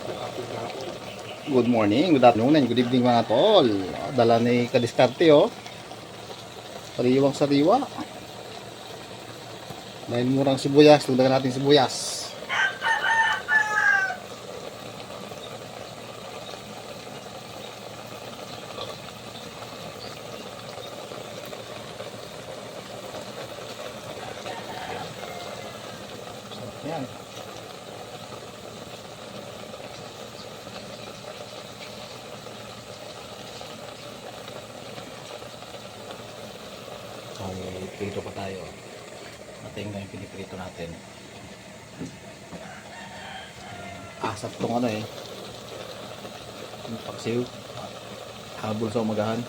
Good morning, good afternoon, and good evening mga tol. Dala ni Kadiskarte oh. Sariwang sariwa. Dahil murang sibuyas, tugdagan natin sibuyas. Ayan. May prito pa tayo. Natin na yung piniprito natin. Asap tong ano eh. Yung paksiw. Habol sa umagahan.